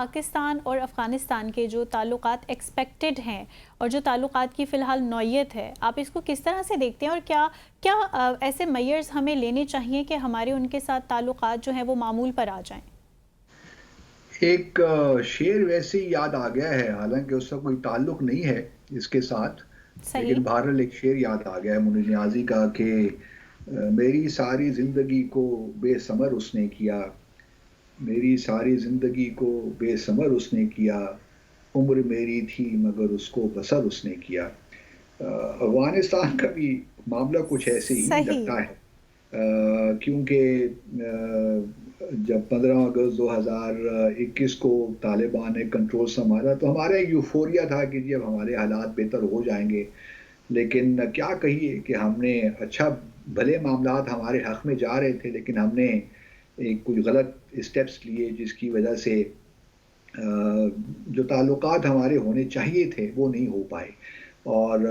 पाकिस्तान और अफ़गानिस्तान के जो ताल्लुकात एक्सपेक्टेड हैं और जो ताल्लुकात की फ़िलहाल नौयत है, आप इसको किस तरह से देखते हैं और क्या क्या ऐसे मेजर्स हमें लेने चाहिए कि हमारे उनके साथ ताल्लुकात जो हैं वो मामूल पर आ जाएं? एक शेर वैसे ही याद आ गया है, हालांकि उसका कोई ताल्लुक नहीं है इसके साथ। सही। लेकिन बहरहाल एक शेर याद आ गया है मुन्नी नियाज़ी का कि मेरी सारी ज़िंदगी को बेसमर उसने किया, मेरी सारी ज़िंदगी को बेसमर उसने किया, उम्र मेरी थी मगर उसको बसर उसने किया। अफ़गानिस्तान का भी मामला कुछ ऐसे ही सही। लगता है, क्योंकि जब 15 अगस्त 2021 को तालिबान ने कंट्रोल संभाला तो हमारा एक यूफोरिया था कि जी अब हमारे हालात बेहतर हो जाएंगे। लेकिन क्या कहिए कि हमने अच्छा, भले मामलात हमारे हक में जा रहे थे लेकिन हमने एक कुछ गलत स्टेप्स लिए जिसकी वजह से जो ताल्लुकात हमारे होने चाहिए थे वो नहीं हो पाए। और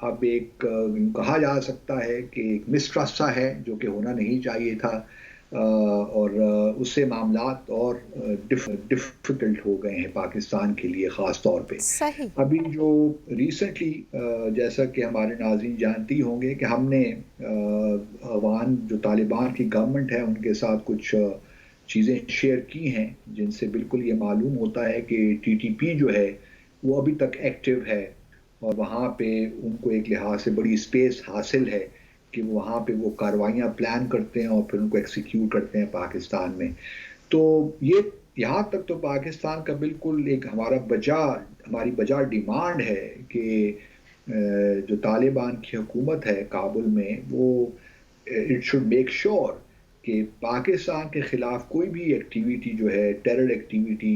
अब एक कहा जा सकता है कि एक मिसट्रस्ट सा है जो कि होना नहीं चाहिए था, और उससे मामलात और डिफ़िकल्ट हो गए हैं पाकिस्तान के लिए ख़ास तौर पे। सही। अभी जो रिसेंटली, जैसा कि हमारे नाज़रीन जानती होंगे कि हमने अफ़गान जो तालिबान की गवर्नमेंट है उनके साथ कुछ चीज़ें शेयर की हैं जिनसे बिल्कुल ये मालूम होता है कि टीटीपी जो है वो अभी तक एक्टिव है, और वहाँ पे उनको एक लिहाज से बड़ी स्पेस हासिल है कि वहाँ पे वो कार्रवाइयाँ प्लान करते हैं और फिर उनको एक्सिक्यूट करते हैं पाकिस्तान में। तो ये यहाँ तक तो पाकिस्तान का बिल्कुल एक हमारी बजा डिमांड है कि जो तालिबान की हुकूमत है काबुल में वो इट शुड मेक श्योर कि पाकिस्तान के ख़िलाफ़ कोई भी एक्टिविटी जो है टेरर एक्टिविटी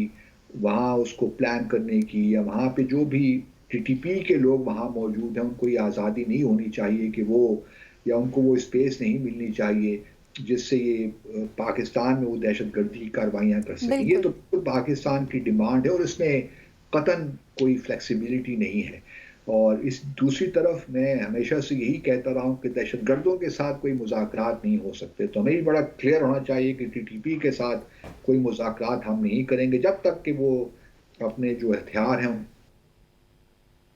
वहाँ उसको प्लान करने की, या वहाँ पे जो भी टीटीपी के लोग वहाँ मौजूद हैं उनको ये आज़ादी नहीं होनी चाहिए कि वो, या उनको वो स्पेस नहीं मिलनी चाहिए जिससे ये पाकिस्तान में वो दहशतगर्दी की कार्रवाइयाँ कर सकें। ये तो बिल्कुल। बिल्कुल पाकिस्तान की डिमांड है और इसमें कतन कोई फ्लेक्सिबिलिटी नहीं है। और इस दूसरी तरफ मैं हमेशा से यही कहता रहा हूँ कि दहशतगर्दों के साथ कोई मुज़ाकरात नहीं हो सकते, तो हमें भी बड़ा क्लियर होना चाहिए कि टीटीपी के साथ कोई मुज़ाकरात हम नहीं करेंगे जब तक कि वो अपने जो हथियार हैं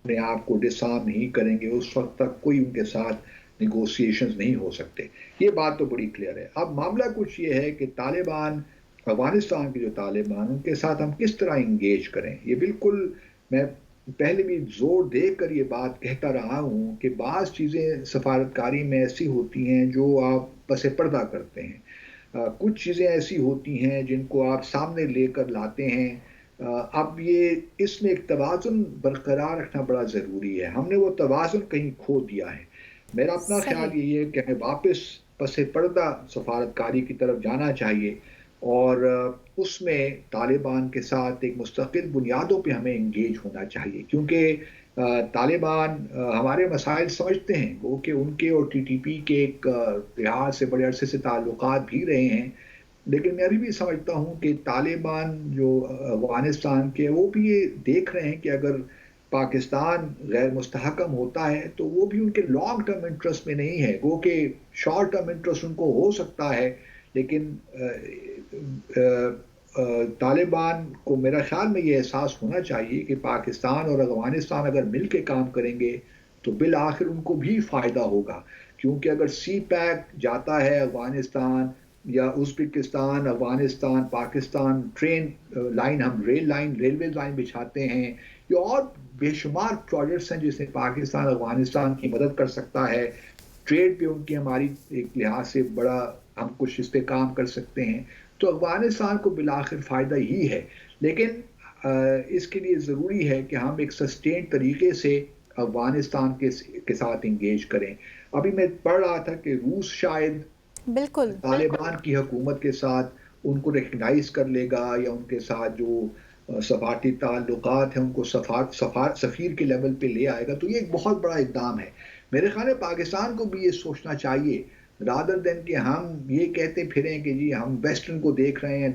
अपने आप को डिसआर्म नहीं करेंगे, उस वक्त तक कोई उनके साथ निगोशिएशंस नहीं हो सकते। ये बात तो बड़ी क्लियर है। अब मामला कुछ ये है कि तालिबान, अफगानिस्तान के जो तालिबान उनके साथ हम किस तरह इंगेज करें। ये बिल्कुल, मैं पहले भी जोर देकर ये बात कहता रहा हूँ कि बाज़ चीज़ें सफारतकारी में ऐसी होती हैं जो आप पसे पर्दा करते हैं, कुछ चीज़ें ऐसी होती हैं जिनको आप सामने लेकर लाते हैं। अब ये इसमें एक तवाज़ुन बरकरार रखना बड़ा ज़रूरी है। हमने वो तवाज़ुन कहीं खो दिया है। मेरा अपना ख़्याल सही। यही है कि हमें वापस पसे पर्दा सफारतकारी की तरफ जाना चाहिए, और उसमें तालिबान के साथ एक मुस्तक़िल बुनियादों पे हमें एंगेज होना चाहिए, क्योंकि तालिबान हमारे मसाइल समझते हैं, वो कि उनके और टीटीपी के एक लिहाज से बड़े अरसे से ताल्लुकात भी रहे हैं। लेकिन मैं अभी भी समझता हूँ कि तालिबान जो अफ़गानिस्तान के, वो भी ये देख रहे हैं कि अगर पाकिस्तान गैर मुस्तहकम होता है तो वो भी उनके लॉन्ग टर्म इंटरेस्ट में नहीं है, वो कि शॉर्ट टर्म इंटरेस्ट उनको हो सकता है। लेकिन तालिबान को मेरा ख्याल में ये एहसास होना चाहिए कि पाकिस्तान और अफ़गानिस्तान अगर मिल के काम करेंगे तो बिल आखिर उनको भी फ़ायदा होगा, क्योंकि अगर सी पैक जाता है अफ़गानिस्तान या Uzbekistan, Afghanistan, Pakistan, train line, हम रेलवे लाइन बिछाते हैं, या और बेशुमार प्रोजेक्ट्स हैं जिससे पाकिस्तान अफ़गानिस्तान की मदद कर सकता है। ट्रेड पे उनकी हमारी एक लिहाज से बड़ा, हम कुछ इस पे काम कर सकते हैं, तो अफ़गानिस्तान को बिलाखिर फ़ायदा ही है। लेकिन इसके लिए ज़रूरी है कि हम एक सस्टेन तरीके से अफ़गानिस्तान के साथ इंगेज करें। अभी मैं पढ़ रहा था कि रूस शायद बिल्कुल। तालिबान की हुकूमत के साथ उनको रिकग्नाइज कर लेगा, या उनके साथ जो सफारती ताल्लुकात हैं उनको सफ़ीर के लेवल पे ले आएगा, तो ये एक बहुत बड़ा इक़दाम है। मेरे ख़्याल में पाकिस्तान को भी ये सोचना चाहिए, रादर देन कि हम ये कहते फिरें कि जी हम वेस्टर्न को देख रहे हैं।